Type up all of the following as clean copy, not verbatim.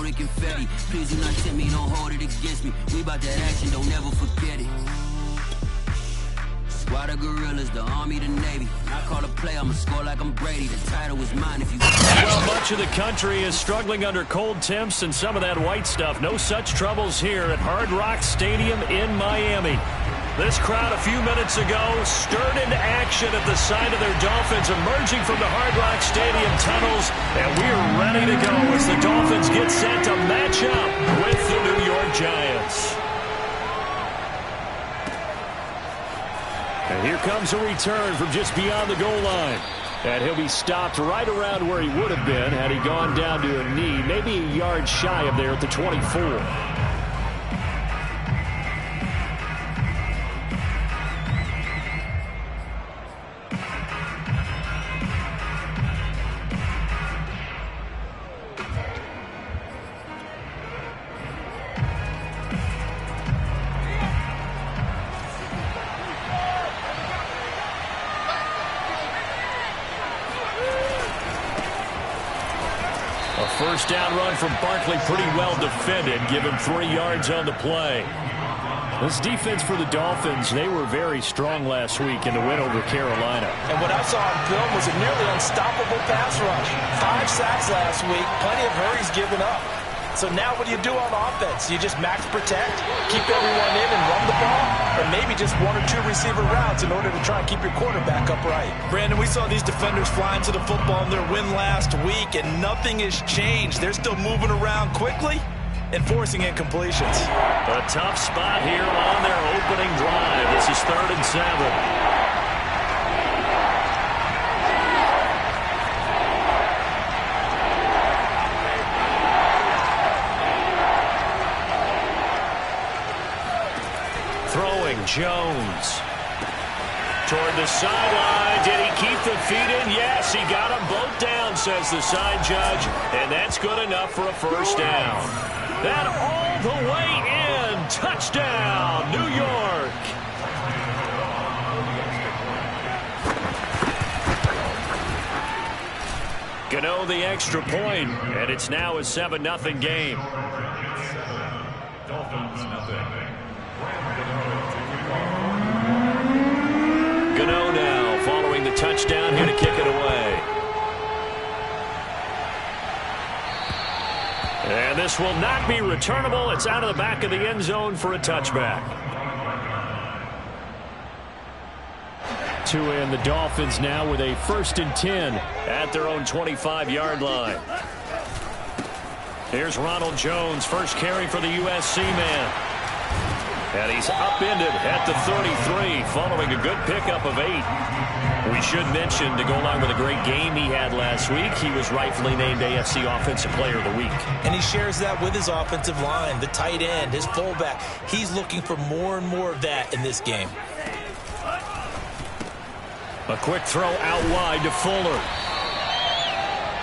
the confetti. Please do not tempt me, don't hold it against me. We about that action, don't never forget it. Squad of gorillas, the army, the navy. When I call a play, I'ma score like I'm Brady. The title is mine if you... Well, much of the country is struggling under cold temps and some of that white stuff. No such troubles here at Hard Rock Stadium in Miami. This crowd a few minutes ago stirred into action at the side of their Dolphins emerging from the Hard Rock Stadium tunnels, and we're ready to go as the Dolphins get set to match up with the New York Giants. And here comes a return from just beyond the goal line. And he'll be stopped right around where he would have been had he gone down to a knee, maybe a yard shy of there at the 24. First down run from Barkley, pretty well defended, given 3 yards on the play. This defense for the Dolphins, they were very strong last week in the win over Carolina. And what I saw on film was a nearly unstoppable pass rush. 5 sacks last week, plenty of hurries given up. So now what do you do on offense? You just max protect, keep everyone in and run the ball, or maybe just 1 or 2 receiver routes in order to try and keep your quarterback upright. Brandon, we saw these defenders fly into the football in their win last week, and nothing has changed. They're still moving around quickly and forcing incompletions. A tough spot here on their opening drive. This is 3rd and 7. Jones toward the sideline. Did he keep the feet in? Yes, he got them both down, says the side judge, and that's good enough for a first down. That all the way in. Touchdown, New York. Gano the extra point, and it's now a 7-0 game. Gano now following the touchdown here to kick it away. And this will not be returnable. It's out of the back of the end zone for a touchback. Two in, the Dolphins now with a 1st and 10 at their own 25-yard line. Here's Ronald Jones, first carry for the USC man. And he's upended at the 33 following a good pickup of 8. We should mention, to go along with a great game he had last week, he was rightfully named AFC Offensive Player of the Week. And he shares that with his offensive line, the tight end, his fullback. He's looking for more and more of that in this game. A quick throw out wide to Fuller.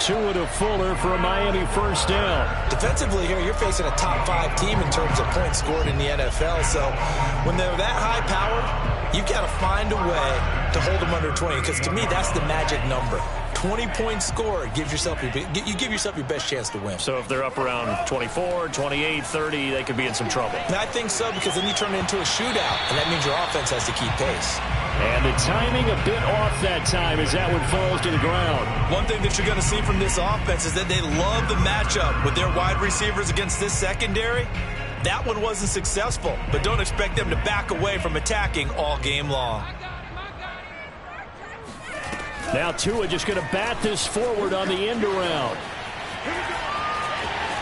Tua to Fuller for a Miami first down. Defensively here, you're facing a top 5 team in terms of points scored in the NFL. So when they're that high powered, you've got to find a way to hold them under 20. Because to me, that's the magic number. 20 points scored gives yourself you give yourself your best chance to win. So if they're up around 24, 28, 30, they could be in some trouble. And I think so, because then you turn it into a shootout, and that means your offense has to keep pace. And the timing a bit off that time as that one falls to the ground. One thing that you're going to see from this offense is that they love the matchup with their wide receivers against this secondary. That one wasn't successful, but don't expect them to back away from attacking all game long. Now Tua just going to bat this forward on the end around.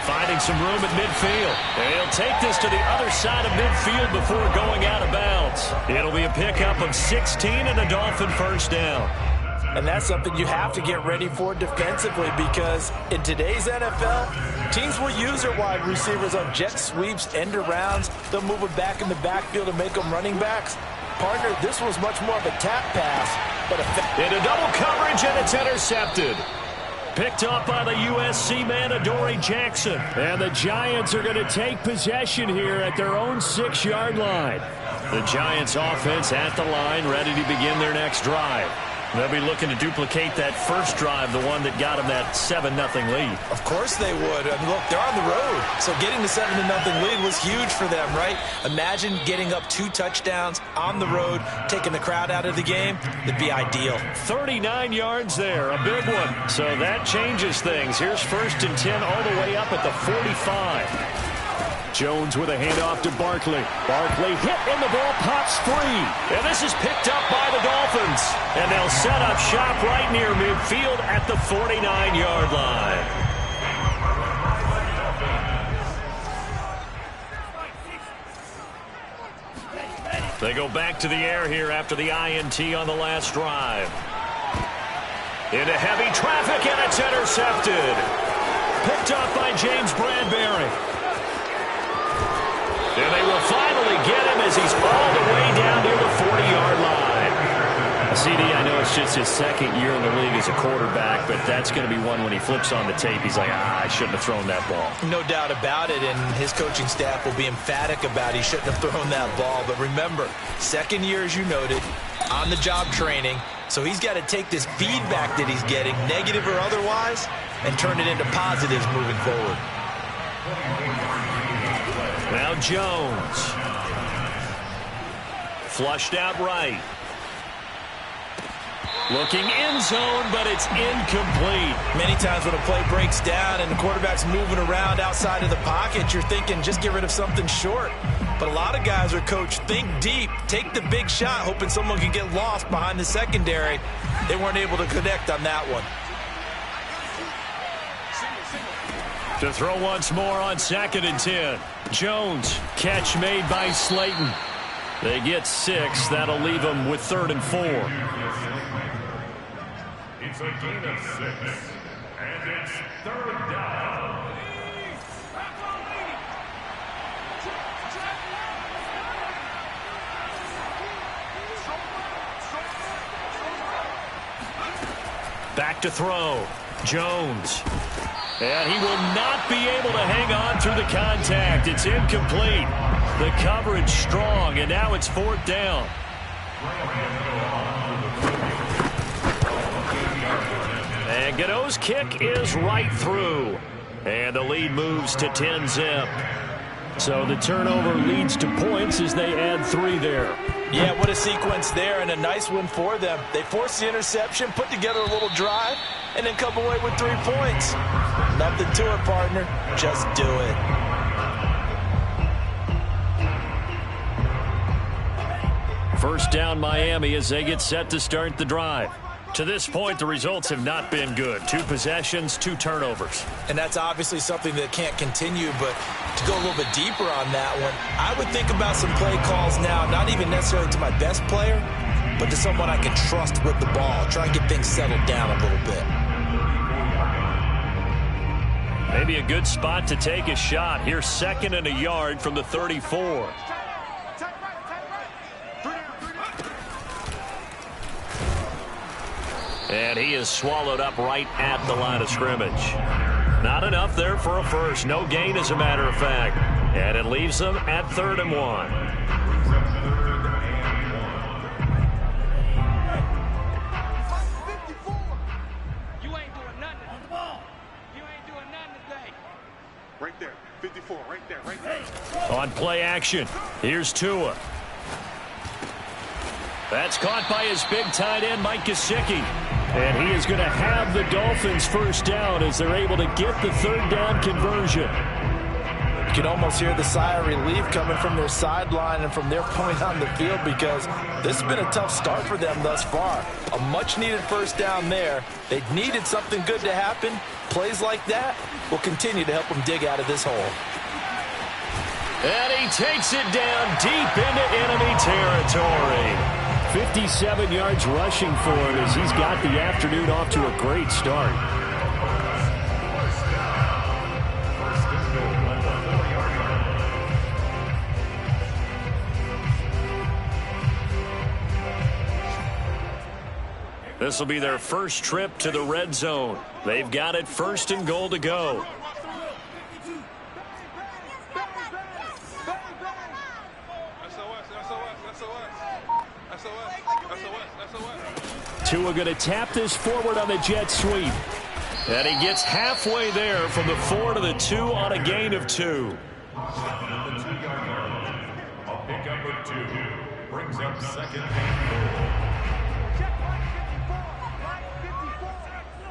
Finding some room at midfield. And he'll take this to the other side of midfield before going out of bounds. It'll be a pickup of 16 and a Dolphin first down. And that's something you have to get ready for defensively, because in today's NFL, teams will use their wide receivers on jet sweeps, end arounds. They'll move it back in the backfield and make them running backs. Partner, this was much more of a tap pass, but into double coverage, and it's intercepted. Picked up by the USC man, Adoree Jackson. And the Giants are going to take possession here at their own 6-yard line. The Giants offense at the line, ready to begin their next drive. They'll be looking to duplicate that first drive, the one that got them that 7-0 lead. Of course they would. I mean, look, they're on the road. So getting the 7-0 lead was huge for them, right? Imagine getting up 2 touchdowns on the road, taking the crowd out of the game. It'd be ideal. 39 yards there, a big one. So that changes things. Here's 1st and 10 all the way up at the 45. Jones with a handoff to Barkley. Barkley hit and the ball pops free. And this is picked up by the Dolphins. And they'll set up shop right near midfield at the 49-yard line. They go back to the air here after the INT on the last drive. Into heavy traffic, and it's intercepted. Picked up by James Bradbury. And they will finally get him as he's all the way down near the 40-yard line. CD, I know it's just his 2nd year in the league as a quarterback, but that's going to be one when he flips on the tape. He's like, I shouldn't have thrown that ball. No doubt about it, and his coaching staff will be emphatic about he shouldn't have thrown that ball. But remember, 2nd year, as you noted, on-the-job training. So he's got to take this feedback that he's getting, negative or otherwise, and turn it into positives moving forward. Now Jones. Flushed out right. Looking end zone, but it's incomplete. Many times when a play breaks down and the quarterback's moving around outside of the pocket, you're thinking just get rid of something short. But a lot of guys are coached, think deep, take the big shot, hoping someone can get lost behind the secondary. They weren't able to connect on that one. To throw once more on 2nd and 10. Jones, catch made by Slayton. They get 6. That'll leave them with 3rd and 4. It's a gain of 6, and it's 3rd down. Back to throw. Jones. And he will not be able to hang on through the contact. It's incomplete. The coverage strong, and now it's 4th down. And Gano's kick is right through. And the lead moves to 10-zip. So the turnover leads to points as they add 3 there. Yeah, what a sequence there, and a nice one for them. They forced the interception, put together a little drive, and then come away with 3 points. Nothing to it, partner. Just do it. First down Miami as they get set to start the drive. To this point, the results have not been good. 2 possessions, 2 turnovers. And that's obviously something that can't continue, but to go a little bit deeper on that one, I would think about some play calls now, not even necessarily to my best player, but to someone I can trust with the ball. Try and get things settled down a little bit. Maybe a good spot to take a shot. Here's 2nd and a yard from the 34. And he is swallowed up right at the line of scrimmage. Not enough there for a first. No gain, as a matter of fact. And it leaves them at 3rd and 1. You ain't doing nothing on the ball. You ain't doing nothing today. Right there, 54, right there, right there. On play action, here's Tua. That's caught by his big tight end, Mike Gesicki. And he is going to have the Dolphins first down as they're able to get the 3rd down conversion. You can almost hear the sigh of relief coming from their sideline and from their point on the field, because this has been a tough start for them thus far. A much-needed first down there. They needed something good to happen. Plays like that will continue to help them dig out of this hole. And he takes it down deep into enemy territory. 57 yards rushing for him as he's got the afternoon off to a great start. This will be their first trip to the red zone. They've got it 1st and goal to go. Tua going to tap this forward on the jet sweep. And he gets halfway there from the 4 to the 2 on a gain of 2. On the 2-yard line, a pickup of 2 brings up second and goal.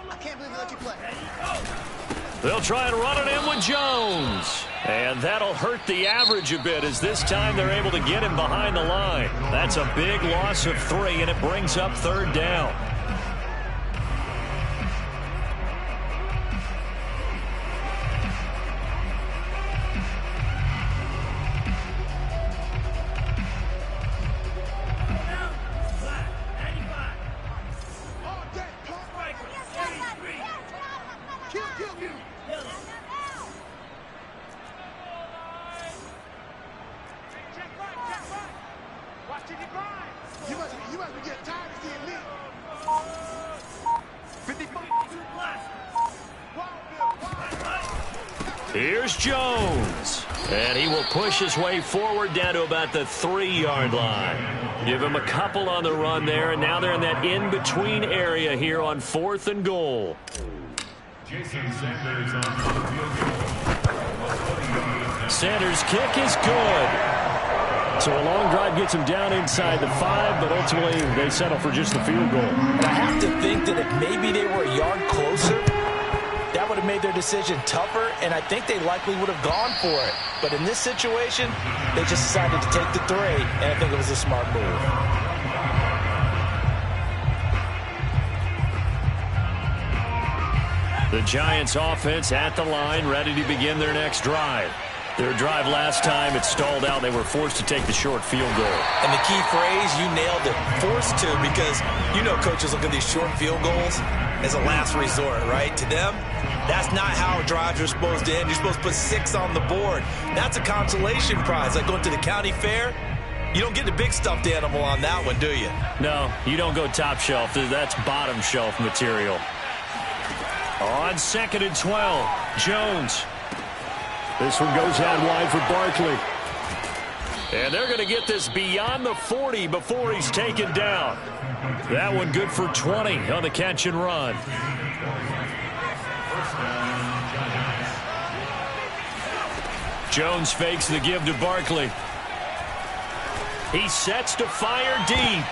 I can't believe they let you play. They'll try and run it in with Jones. And that'll hurt the average a bit as this time they're able to get him behind the line. That's a big loss of 3, and it brings up 3rd down. You must be getting tired of seeing me. 55. Here's Jones. And he will push his way forward down to about the 3-yard line. Give him a couple on the run there, and now they're in that in-between area here on 4th and goal. Jason Sanders on the field goal. Sanders' kick is good. So a long drive gets him down inside the 5, but ultimately they settle for just the field goal. And I have to think that if maybe they were a yard closer, that would have made their decision tougher, and I think they likely would have gone for it. But in this situation, they just decided to take the 3, and I think it was a smart move. The Giants offense at the line, ready to begin their next drive. Their drive last time, it stalled out. They were forced to take the short field goal. And the key phrase, you nailed it, forced to, because you know coaches look at these short field goals as a last resort, right? To them, that's not how drives are supposed to end. You're supposed to put 6 on the board. That's a consolation prize. Like going to the county fair, you don't get the big stuffed animal on that one, do you? No, you don't go top shelf. That's bottom shelf material. On 2nd and 12, Jones. This one goes out wide for Barkley. And they're going to get this beyond the 40 before he's taken down. That one good for 20 on the catch and run. Jones fakes the give to Barkley. He sets to fire deep.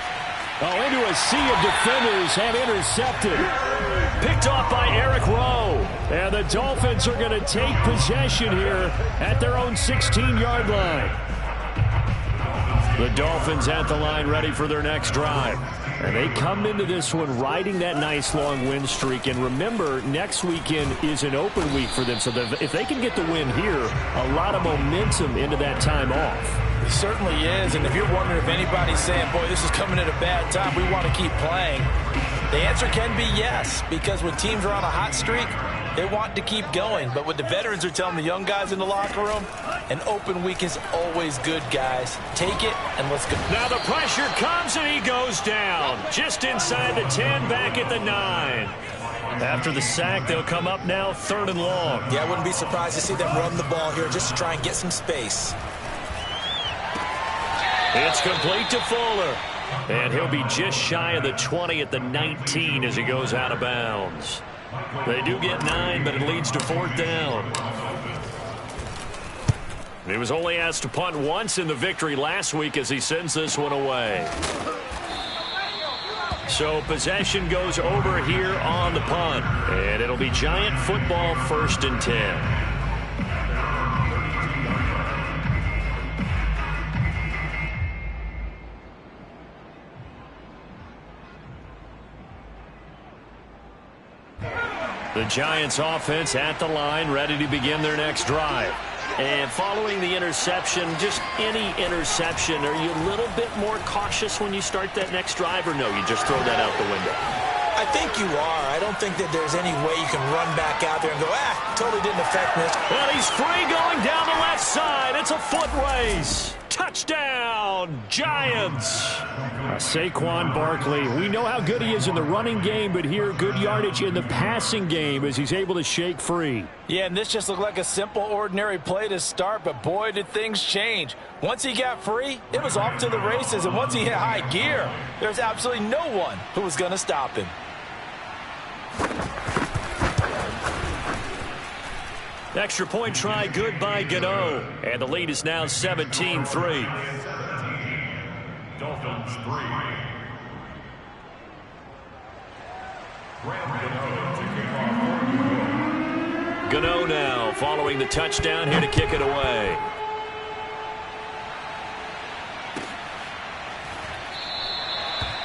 Oh, into a sea of defenders have intercepted. Picked off by Eric Rowe. And the Dolphins are going to take possession here at their own 16-yard line. The Dolphins at the line ready for their next drive. And they come into this one riding that nice long win streak. And remember, next weekend is an open week for them. So if they can get the win here, a lot of momentum into that time off. It certainly is, and if you're wondering if anybody's saying, boy, this is coming at a bad time, we want to keep playing, the answer can be yes, because when teams are on a hot streak, they want to keep going. But what the veterans are telling the young guys in the locker room, an open week is always good, guys. Take it, and let's go. Now the pressure comes, and he goes down. Just inside the 10, back at the 9. After the sack, they'll come up now 3rd and long. Yeah, I wouldn't be surprised to see them run the ball here just to try and get some space. It's complete to Fuller. And he'll be just shy of the 20 at the 19 as he goes out of bounds. They do get 9, but it leads to 4th down. He was only asked to punt once in the victory last week as he sends this one away. So possession goes over here on the punt. And it'll be Giant football 1st and 10. The Giants offense at the line, ready to begin their next drive. And following the interception, just any interception, are you a little bit more cautious when you start that next drive, or no, you just throw that out the window? I think you are. I don't think that there's any way you can run back out there and go, totally didn't affect me. And he's free going down the left side. It's a foot race. Touchdown, Giants! Saquon Barkley, we know how good he is in the running game, but here, good yardage in the passing game as he's able to shake free. Yeah, and this just looked like a simple, ordinary play to start, but boy, did things change. Once he got free, it was off to the races, and once he hit high gear, there's absolutely no one who was going to stop him. Extra point try good by Gano. And the lead is now 17-3. Dolphins 3. Gano now following the touchdown here to kick it away.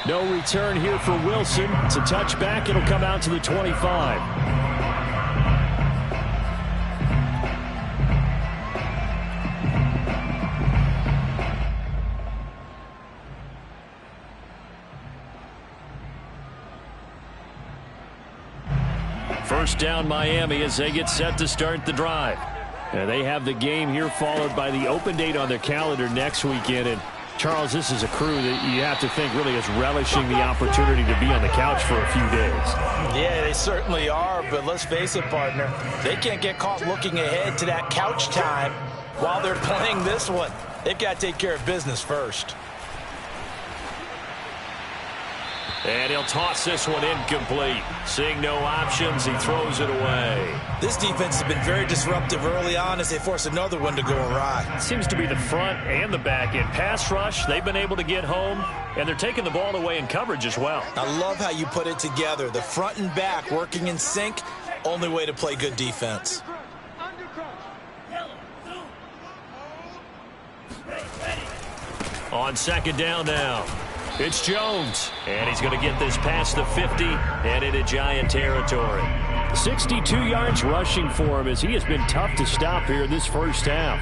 No return here for Wilson. It's a touchback. It'll come out to the 25. First down Miami as they get set to start the drive. And they have the game here followed by the open date on their calendar next weekend. And Charles, this is a crew that you have to think really is relishing the opportunity to be on the couch for a few days. Yeah, they certainly are, but let's face it, partner, they can't get caught looking ahead to that couch time while they're playing this one. They've got to take care of business first. And he'll toss this one incomplete. Seeing no options, he throws it away. This defense has been very disruptive early on as they force another one to go awry. Seems to be the front and the back end. Pass rush, they've been able to get home, and they're taking the ball away in coverage as well. I love how you put it together. The front and back working in sync, only way to play good defense. On second down now. It's Jones, and he's going to get this past the 50 and into Giant territory. 62 yards rushing for him as he has been tough to stop here in this first half.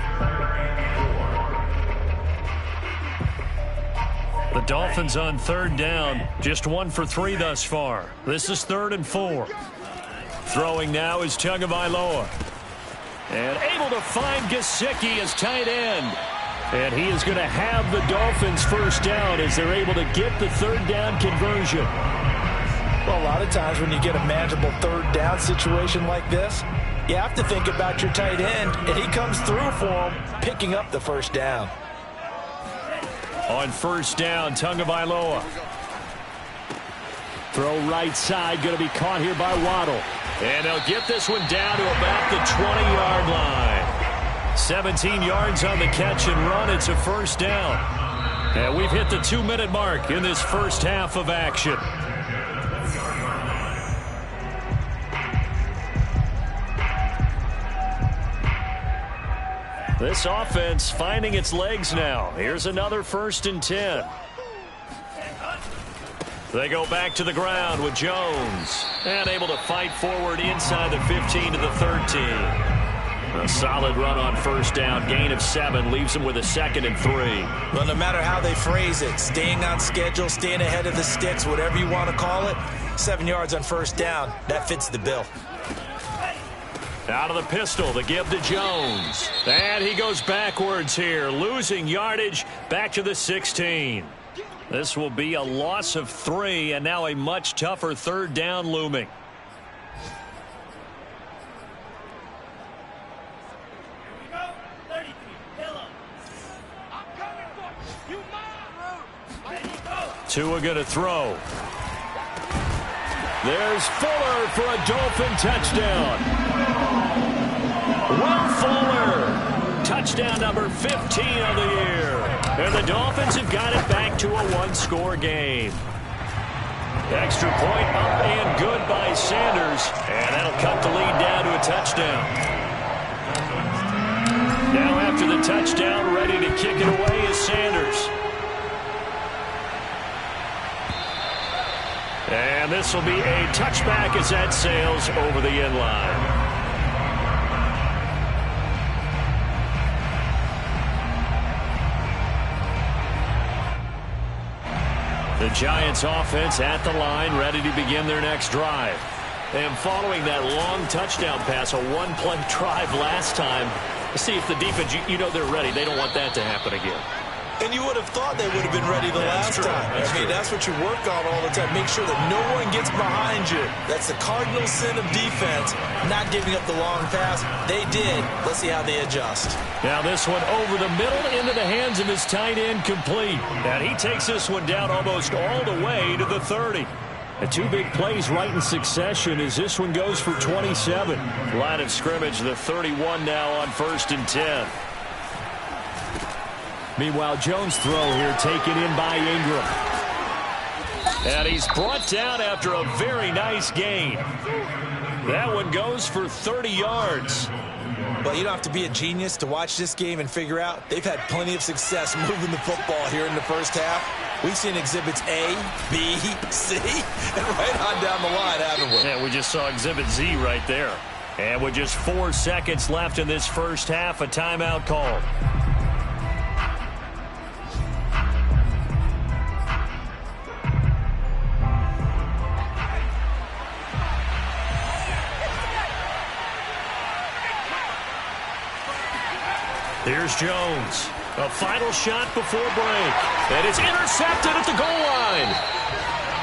The Dolphins on third down, just 1 for 3 thus far. This is 3rd and 4. Throwing now is Tagovailoa. And able to find Gesicki as tight end. And he is going to have the Dolphins first down as they're able to get the third down conversion. Well, a lot of times when you get a manageable third down situation like this, you have to think about your tight end, and he comes through for him, picking up the first down. On first down, Tagovailoa. Throw right side, going to be caught here by Waddle. And they'll get this one down to about the 20-yard line. 17 yards on the catch and run. It's a first down. And we've hit the 2-minute mark in this first half of action. This offense finding its legs now. Here's another 1st and 10. They go back to the ground with Jones. And able to fight forward inside the 15 to the 13. A solid run on first down. Gain of 7 leaves them with a 2nd and 3. Well, no matter how they phrase it, staying on schedule, staying ahead of the sticks, whatever you want to call it, 7 yards on first down, that fits the bill. Out of the pistol, the give to Jones. And he goes backwards here, losing yardage back to the 16. This will be a loss of 3, and now a much tougher third down looming. Tua going to throw. There's Fuller for a Dolphin touchdown. Will Fuller, touchdown number 15 of the year. And the Dolphins have got it back to a 1-score game. Extra point up and good by Sanders. And that'll cut the lead down to a touchdown. Now after the touchdown, ready to kick it away is Sanders. And this will be a touchback as that sails over the end line. The Giants offense at the line, ready to begin their next drive. And following that long touchdown pass, a 1-play drive last time, See if the defense, you know they're ready. They don't want that to happen again. And you would have thought they would have been ready the last time. That's what you work on all the time. Make sure that no one gets behind you. That's the cardinal sin of defense, not giving up the long pass. They did. Let's see how they adjust. Now this one over the middle into the hands of his tight end, complete. And he takes this one down almost all the way to the 30. And two big plays right in succession as this one goes for 27. Line of scrimmage, the 31 now on 1st and 10. Meanwhile, Jones' throw here taken in by Ingram. And he's brought down after a very nice gain. That one goes for 30 yards. But you don't have to be a genius to watch this game and figure out they've had plenty of success moving the football here in the first half. We've seen exhibits A, B, C, and right on down the line, haven't we? Yeah, we just saw exhibit Z right there. And with just 4 seconds left in this first half, a timeout called. Here's Jones. A final shot before break. And it's intercepted at the goal line.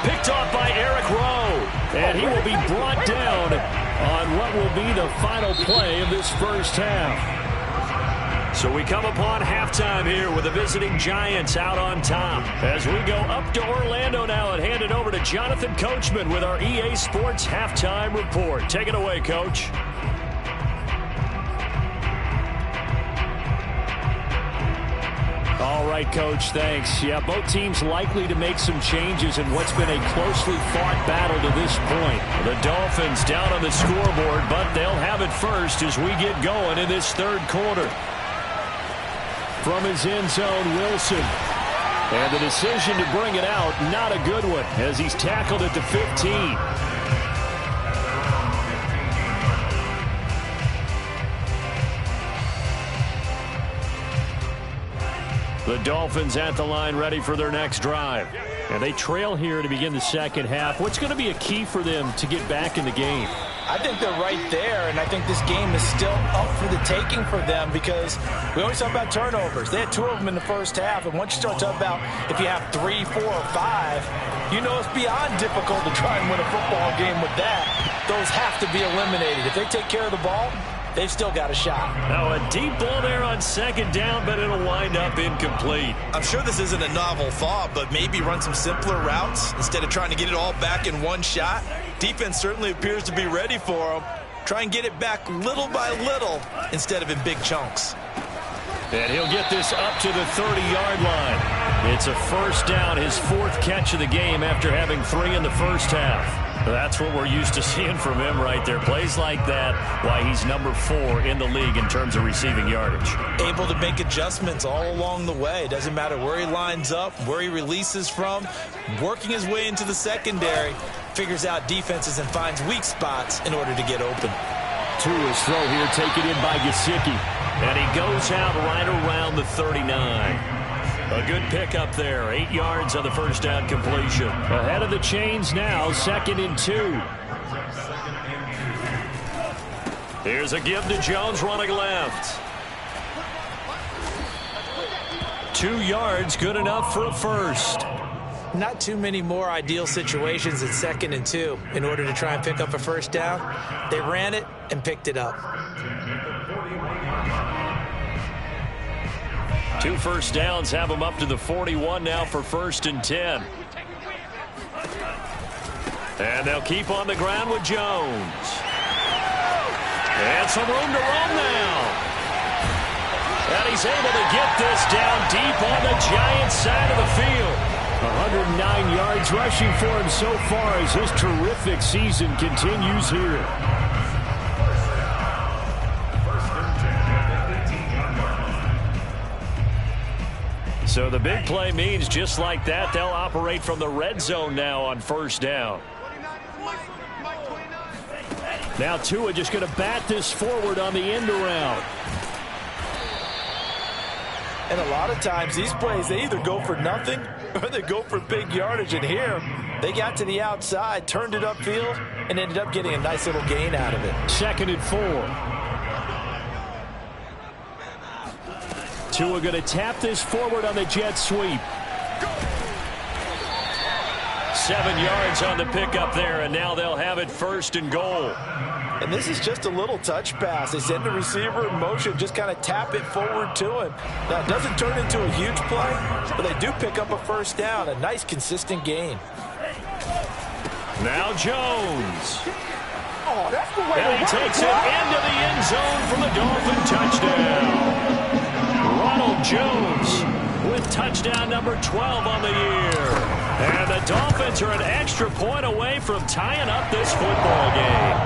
Picked off by Eric Rowe. And he will be brought down on what will be the final play of this first half. So we come upon halftime here with the visiting Giants out on top. As we go up to Orlando now and hand it over to Jonathan Coachman with our EA Sports Halftime Report. Take it away, Coach. All right, Coach, thanks. Yeah, both teams likely to make some changes in what's been a closely fought battle to this point. The Dolphins down on the scoreboard, but they'll have it first as we get going in this third quarter. From his end zone, Wilson. And the decision to bring it out, not a good one, as he's tackled at the 15. The Dolphins at the line ready for their next drive. And they trail here to begin the second half. What's going to be a key for them to get back in the game? I think they're right there, and I think this game is still up for the taking for them because we always talk about turnovers. They had 2 of them in the first half, and once you start talking about if you have 3, 4, or 5, you know it's beyond difficult to try and win a football game with that. Those have to be eliminated. If they take care of the ball, they've still got a shot. Now a deep ball there on second down, but it'll wind up incomplete. I'm sure this isn't a novel thought, but maybe run some simpler routes instead of trying to get it all back in one shot. Defense certainly appears to be ready for them. Try and get it back little by little instead of in big chunks. And he'll get this up to the 30-yard line. It's a first down, his 4th catch of the game after having 3 in the first half. That's what we're used to seeing from him right there. Plays like that, why he's number 4 in the league in terms of receiving yardage. Able to make adjustments all along the way. Doesn't matter where he lines up, where he releases from. Working his way into the secondary. Figures out defenses and finds weak spots in order to get open. Tua's throw here taken in by Gesicki. And he goes out right around the 39. A good pickup there. 8 yards on the first down completion. Ahead of the chains now, 2nd and 2. Here's a give to Jones running left. 2 yards, good enough for a first. Not too many more ideal situations at 2nd and 2 in order to try and pick up a first down. They ran it and picked it up. 2 first downs have them up to the 41 now for 1st and 10. And they'll keep on the ground with Jones. And some room to run now. And he's able to get this down deep on the Giants side of the field. 109 yards rushing for him so far as his terrific season continues here. So the big play means just like that, they'll operate from the red zone now on first down. Now Tua just going to bat this forward on the end around. And a lot of times these plays, they either go for nothing or they go for big yardage. And here, they got to the outside, turned it upfield, and ended up getting a nice little gain out of it. 2nd and 4. Tua going to tap this forward on the jet sweep. 7 yards on the pickup there, and now they'll have it 1st and goal. And this is just a little touch pass. They send the receiver in motion, just kind of tap it forward to him. Now, it doesn't turn into a huge play, but they do pick up a 1st down. A nice, consistent gain. Now Jones. And he takes it into the end zone for the Dolphin touchdown. Ronald Jones with touchdown number 12 on the year. And the Dolphins are an extra point away from tying up this football game.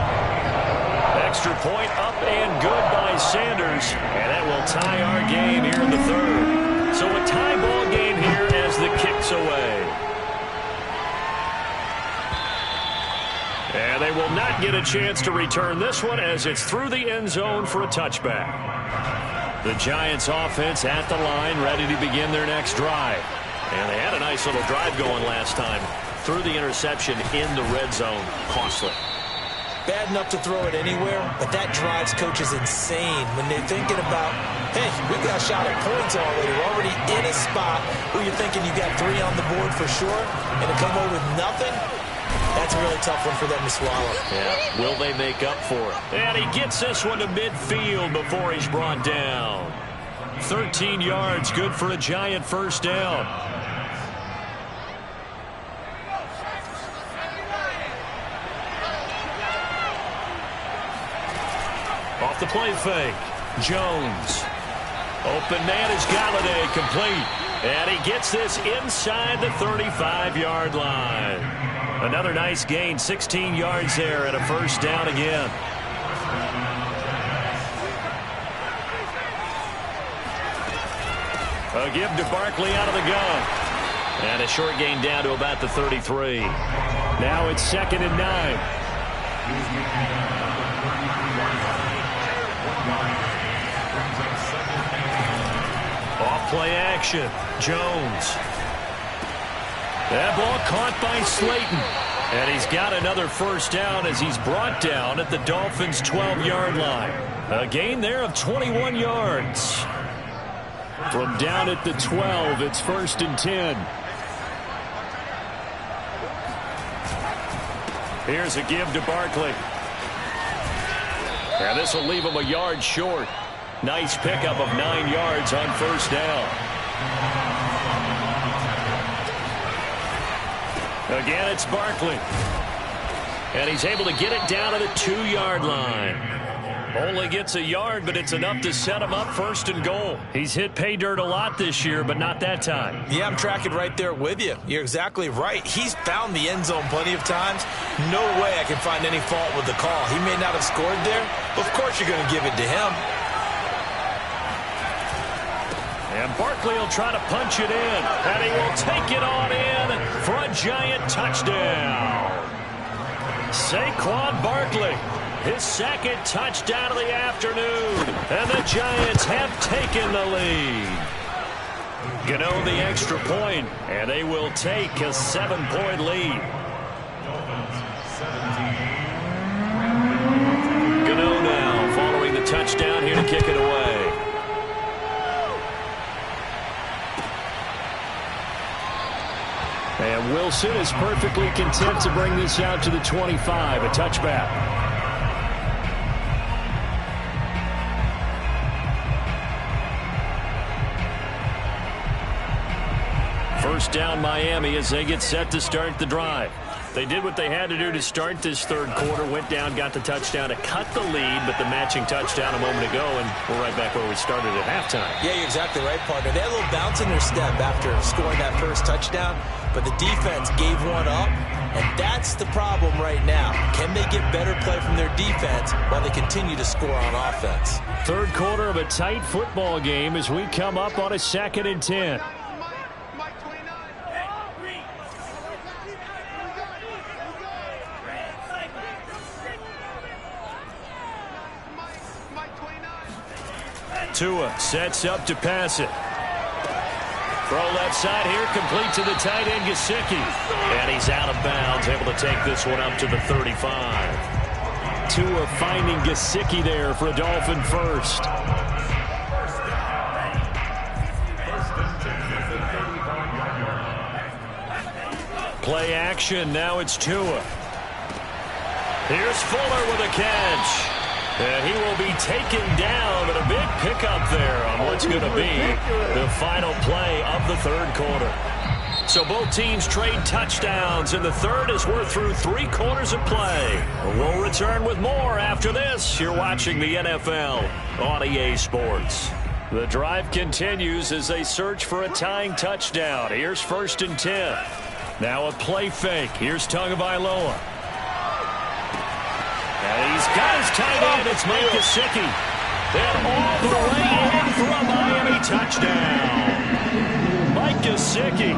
Extra point up and good by Sanders. And that will tie our game here in the 3rd. So a tie ball game here as the kick's away. And they will not get a chance to return this one as it's through the end zone for a touchback. The Giants offense at the line, ready to begin their next drive. And they had a nice little drive going last time. Threw the interception in the red zone. Costly. Bad enough to throw it anywhere, but that drives coaches insane when they're thinking about, hey, we've got a shot at points already. We're already in a spot where you're thinking you got 3 on the board for sure, and to come over with nothing, that's a really tough one for them to swallow. Yeah, will they make up for it? And he gets this one to midfield before he's brought down. 13 yards, good for a Giant 1st down. Off the play fake. Jones. Open man is Galladay, complete. And he gets this inside the 35-yard line. Another nice gain, 16 yards there and a 1st down again. A give to Barkley out of the gun. And a short gain down to about the 33. Now it's 2nd and 9. Off play action. Jones. That ball caught by Slayton. And he's got another 1st down as he's brought down at the Dolphins' 12-yard line. A gain there of 21 yards. From down at the 12, it's 1st and 10. Here's a give to Barkley. And this will leave him a yard short. Nice pickup of 9 yards on 1st down. Again, it's Barkley. And he's able to get it down to the 2-yard line. Only gets a yard, but it's enough to set him up 1st and goal. He's hit pay dirt a lot this year, but not that time. Yeah, I'm tracking right there with you. You're exactly right. He's found the end zone plenty of times. No way I can find any fault with the call. He may not have scored there, but of course you're going to give it to him. And Barkley will try to punch it in. And he will take it on in for a Giant touchdown. Saquon Barkley, his 2nd touchdown of the afternoon. And the Giants have taken the lead. Gano the extra point, and they will take a 7-point lead. Gano now following the touchdown here to kick it away. And Wilson is perfectly content to bring this out to the 25, a touchback. First down Miami as they get set to start the drive. They did what they had to do to start this 3rd quarter, went down, got the touchdown to cut the lead, but the matching touchdown a moment ago, and we're right back where we started at halftime. Yeah, you're exactly right, partner. They had a little bounce in their step after scoring that 1st touchdown, but the defense gave one up, and that's the problem right now. Can they get better play from their defense while they continue to score on offense? 3rd quarter of a tight football game as we come up on a 2nd and 10. Tua sets up to pass it. Throw left side here, complete to the tight end, Gesicki. And he's out of bounds, able to take this one up to the 35. Tua finding Gesicki there for a Dolphin 1st. Play action. Now it's Tua. Here's Fuller with a catch. And he will be taken down, but a big pickup there on what's going to be the final play of the third quarter. So both teams trade touchdowns, and the third as we're through 3 quarters of play. We'll return with more after this. You're watching the NFL on EA Sports. The drive continues as they search for a tying touchdown. Here's 1st and 10. Now a play fake. Here's Tagovailoa. And he's got his tight end. It's Mike Gesicki. And all the way in for a Miami touchdown. Mike Gesicki,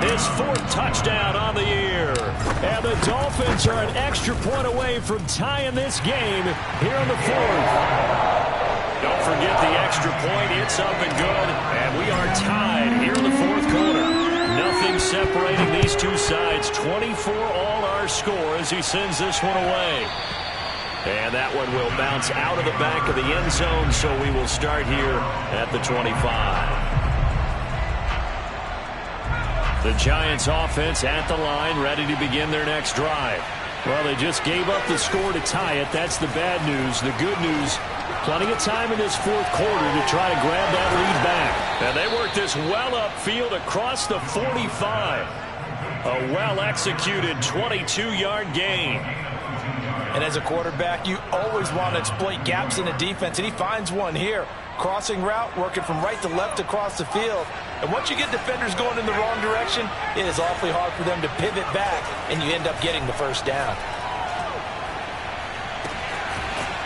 his 4th touchdown on the year. And the Dolphins are an extra point away from tying this game here in the 4th. Don't forget the extra point. It's up and good. And we are tied here in the 4th quarter. Nothing separating these two sides. 24 all our score as he sends this one away. And that one will bounce out of the back of the end zone, so we will start here at the 25. The Giants offense at the line, ready to begin their next drive. Well, they just gave up the score to tie it. That's the bad news. The good news, plenty of time in this 4th quarter to try to grab that lead back. And they work this well upfield across the 45. A well-executed 22-yard gain. And as a quarterback, you always want to exploit gaps in the defense, and he finds one here. Crossing route, working from right to left across the field. And once you get defenders going in the wrong direction, it is awfully hard for them to pivot back, and you end up getting the first down.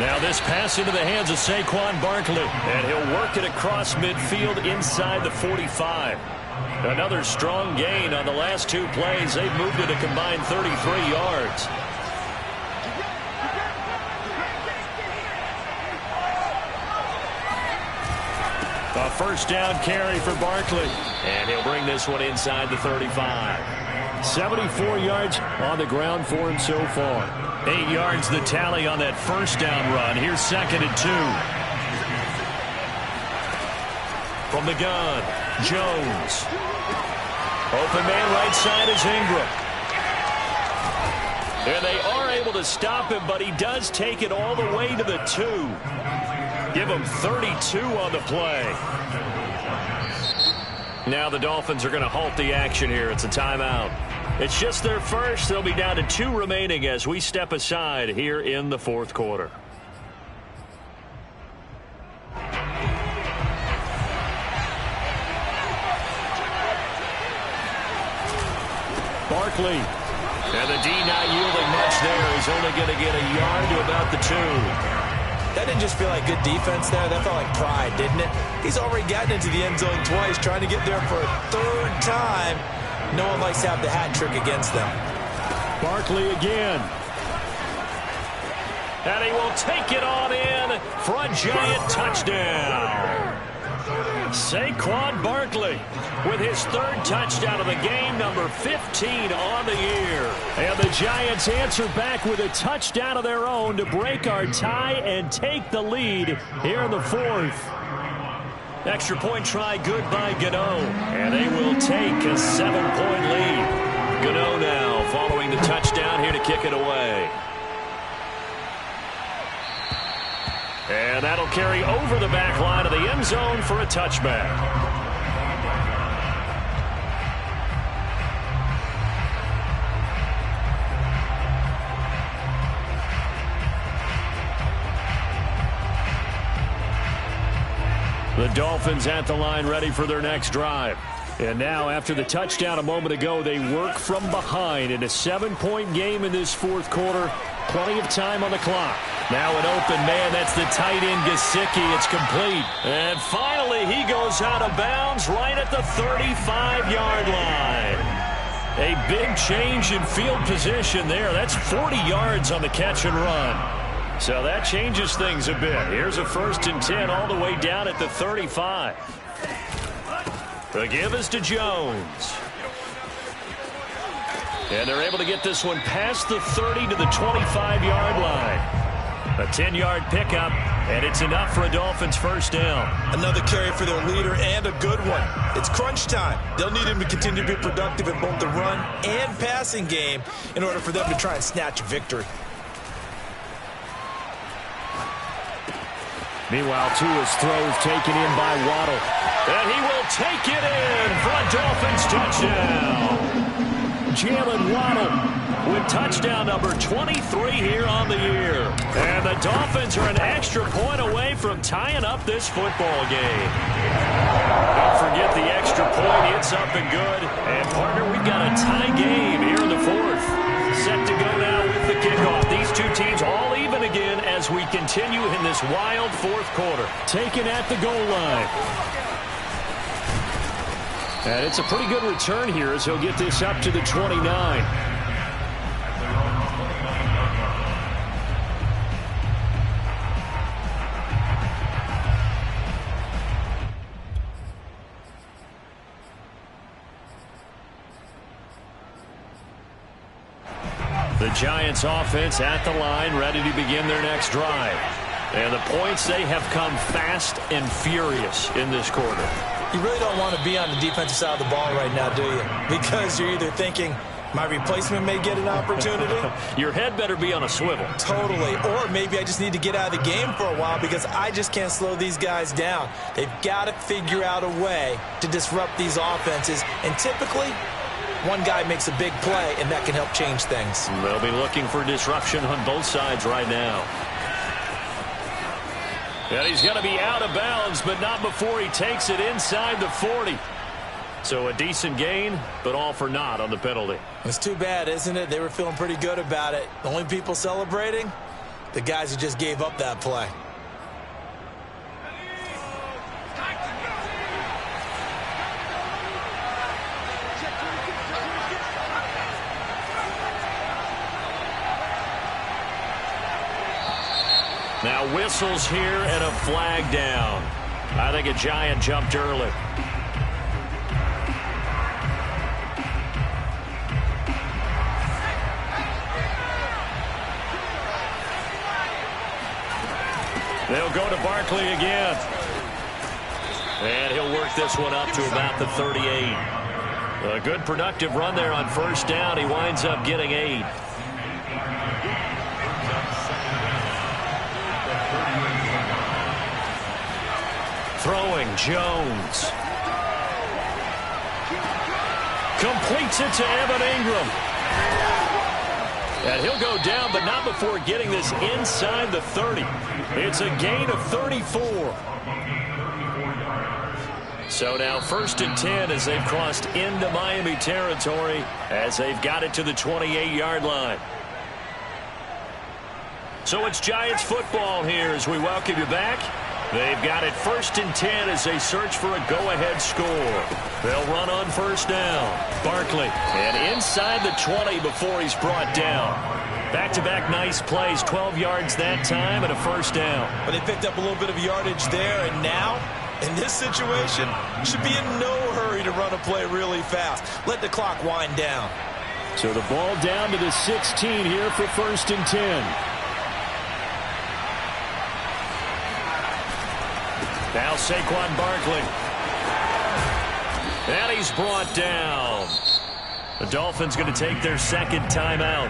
Now this pass into the hands of Saquon Barkley, and he'll work it across midfield inside the 45. Another strong gain on the last 2 plays. They've moved it a combined 33 yards. A first down carry for Barkley. And he'll bring this one inside the 35. 74 yards on the ground for him so far. 8 yards the tally on that first down run. Here's 2nd and 2. From the gun, Jones. Open man right side is Ingram. And they are able to stop him, but he does take it all the way to the 2. Give him 32 on the play. Now the Dolphins are going to halt the action here. It's a timeout. It's just their first. They'll be down to 2 remaining as we step aside here in the 4th quarter. Barkley. And the D not yielding much there. He's only going to get a yard to about the 2. That didn't just feel like good defense there. That felt like pride, didn't it? He's already gotten into the end zone twice, trying to get there for a 3rd time. No one likes to have the hat trick against them. Barkley again. And he will take it on in for a giant touchdown. Saquon Barkley with his 3rd touchdown of the game, number 15 on the year. And the Giants answer back with a touchdown of their own to break our tie and take the lead here in the 4th. Extra point try good by Gano. And they will take a 7-point lead. Gano now following the touchdown here to kick it away. And that'll carry over the back line of the end zone for a touchback. The Dolphins at the line ready for their next drive. And now after the touchdown a moment ago, they work from behind in a 7-point game in this 4th quarter. Plenty of time on the clock. Now an open man. That's the tight end Gesicki. It's complete. And finally he goes out of bounds right at the 35-yard line. A big change in field position there. That's 40 yards on the catch and run. So that changes things a bit. Here's a 1st and 10 all the way down at the 35. The give is to Jones. And they're able to get this one past the 30 to the 25-yard line. A 10-yard pickup And it's enough for a Dolphins first down. Another carry for their leader and a good one. It's crunch time. They'll need him to continue to be productive in both the run and passing game in order for them to try and snatch a victory. Meanwhile, Tua's throws taken in by Waddle. And he will take it in for a Dolphins touchdown. Jalen Waddle with touchdown number 23 here on the year. And the Dolphins are an extra point away from tying up this football game. Don't forget the extra point. It's up and good. And, partner, we've got a tie game here in the fourth. Set to go now with the kickoff. These two teams all even again as we continue in this wild fourth quarter. Taken at the goal line. And it's a pretty good return here as he'll get this up to the 29. The Giants offense at the line, ready to begin their next drive. And the points, they have come fast and furious in this quarter. You really don't want to be on the defensive side of the ball right now, do you? Because you're either thinking, my replacement may get an opportunity. Your head better be on a swivel. Totally. Or maybe I just need to get out of the game for a while because I just can't slow these guys down. They've got to figure out a way to disrupt these offenses. And typically, one guy makes a big play, and that can help change things. They'll be looking for disruption on both sides right now. And he's going to be out of bounds, but not before he takes it inside the 40. So a decent gain, but all for naught on the penalty. It's too bad, isn't it? They were feeling pretty good about it. The only people celebrating, the guys who just gave up that play. Now whistles here and a flag down. I think a Giant jumped early. They'll go to Barkley again. And he'll work this one up to about the 38. A good productive run there on first down. He winds up getting 8. Throwing, Jones. Completes it to Evan Ingram. And he'll go down, but not before getting this inside the 30. It's a gain of 34. So now 1st and 10 as they've crossed into Miami territory as they've got it to the 28-yard line. So it's Giants football here as we welcome you back. They've got it 1st and 10 as they search for a go-ahead score. They'll run on first down. Barkley, and inside the 20 before he's brought down. Back-to-back nice plays, 12 yards that time and a first down. But they picked up a little bit of yardage there, and now, in this situation, should be in no hurry to run a play really fast. Let the clock wind down. So the ball down to the 16 here for 1st and 10. Now Saquon Barkley. And he's brought down. The Dolphins going to take their second timeout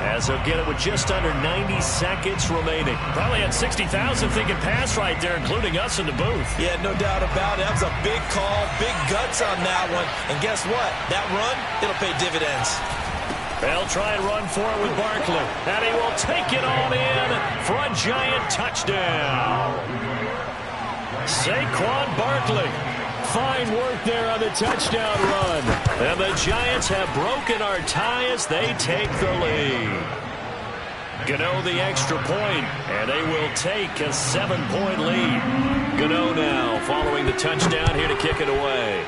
as they'll get it with just under 90 seconds remaining. Probably had 60,000 thinking pass right there, including us in the booth. Yeah, no doubt about it. That was a big call, big guts on that one. And guess what? That run, it'll pay dividends. They'll try and run for it with Barkley. And he will take it on in for a Giant touchdown. Saquon Barkley. Fine work there on the touchdown run. And the Giants have broken our tie as they take the lead. Gano the extra point, and they will take a 7-point lead. Gano now following the touchdown here to kick it away.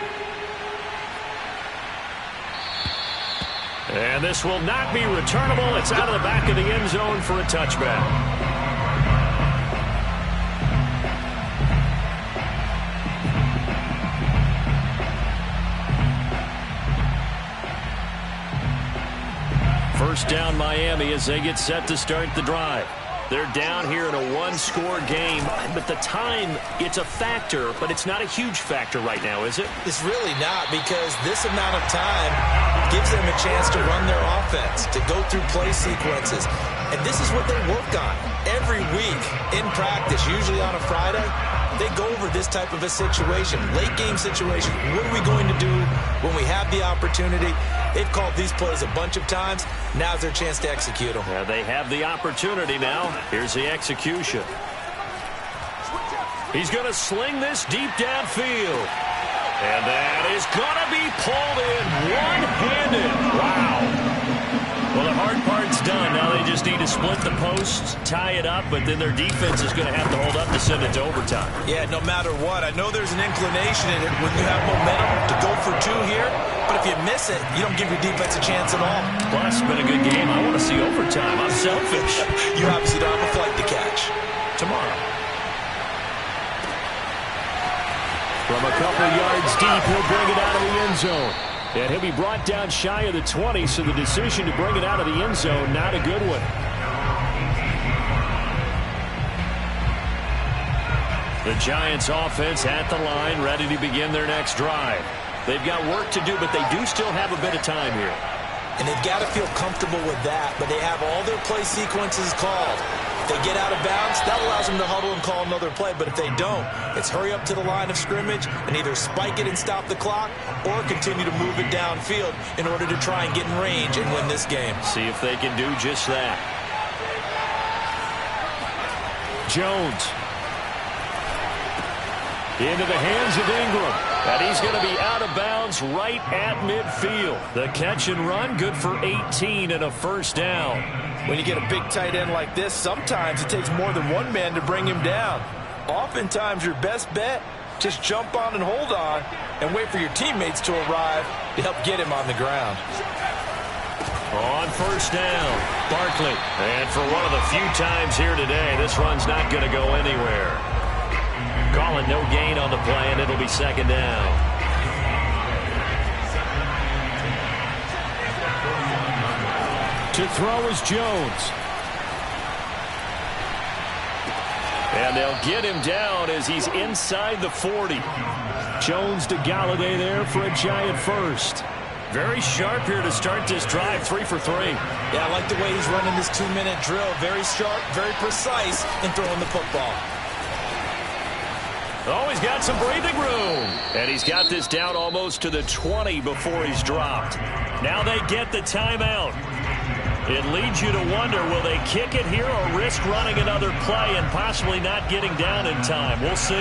And this will not be returnable. It's out of the back of the end zone for a touchback. First down Miami as they get set to start the drive. They're down here in a one-score game, but the time, it's a factor, but it's not a huge factor right now, is it? It's really not, because this amount of time gives them a chance to run their offense, to go through play sequences. And this is what they work on every week in practice, usually on a Friday. They go over this type of a situation, late game situation. What are we going to do when we have the opportunity? They've called these plays a bunch of times. Now's their chance to execute them. Yeah, they have the opportunity now. Here's the execution. He's going to sling this deep downfield. And that is going to be pulled in one-handed. Wow. Well, the hard part's done. Now they just need to split the posts, tie it up, but then their defense is going to have to hold up to send it to overtime. Yeah, no matter what. I know there's an inclination in it when you have momentum to go for two here, but if you miss it, you don't give your defense a chance at all. Plus, it's been a good game. I want to see overtime. I'm selfish. You obviously don't have a flight to catch. Tomorrow. From a couple yards deep, he'll bring it out of the end zone. And he'll be brought down shy of the 20, so the decision to bring it out of the end zone, not a good one. The Giants offense at the line, ready to begin their next drive. They've got work to do, but they do still have a bit of time here. And they've got to feel comfortable with that, but they have all their play sequences called. If they get out of bounds, that allows them to huddle and call another play. But if they don't, it's hurry up to the line of scrimmage and either spike it and stop the clock or continue to move it downfield in order to try and get in range and win this game. See if they can do just that. Jones. Into the hands of Ingram. And he's going to be out of bounds right at midfield. The catch and run, good for 18 and a first down. When you get a big tight end like this, sometimes it takes more than one man to bring him down. Oftentimes, your best bet, just jump on and hold on and wait for your teammates to arrive to help get him on the ground. On first down, Barkley. And for one of the few times here today, this run's not going to go anywhere. Calling no gain on the play, and it'll be second down. To throw is Jones. And they'll get him down as he's inside the 40. Jones to Galladay there for a Giant first. Very sharp here to start this drive, 3 for 3. Yeah, I like the way he's running this 2-minute drill. Very sharp, very precise in throwing the football. Oh, he's got some breathing room. And he's got this down almost to the 20 before he's dropped. Now they get the timeout. It leads you to wonder, will they kick it here or risk running another play and possibly not getting down in time? We'll see.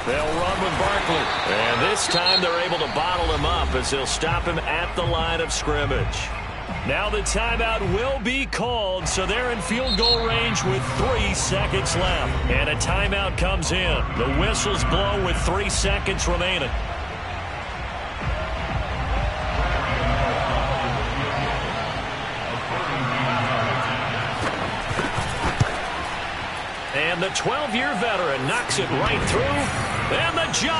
They'll run with Barkley. And this time they're able to bottle him up as they'll stop him at the line of scrimmage. Now the timeout will be called, so they're in field goal range with 3 seconds left. And a timeout comes in. The whistles blow with 3 seconds remaining. And the 12-year veteran knocks it right through. And the jump.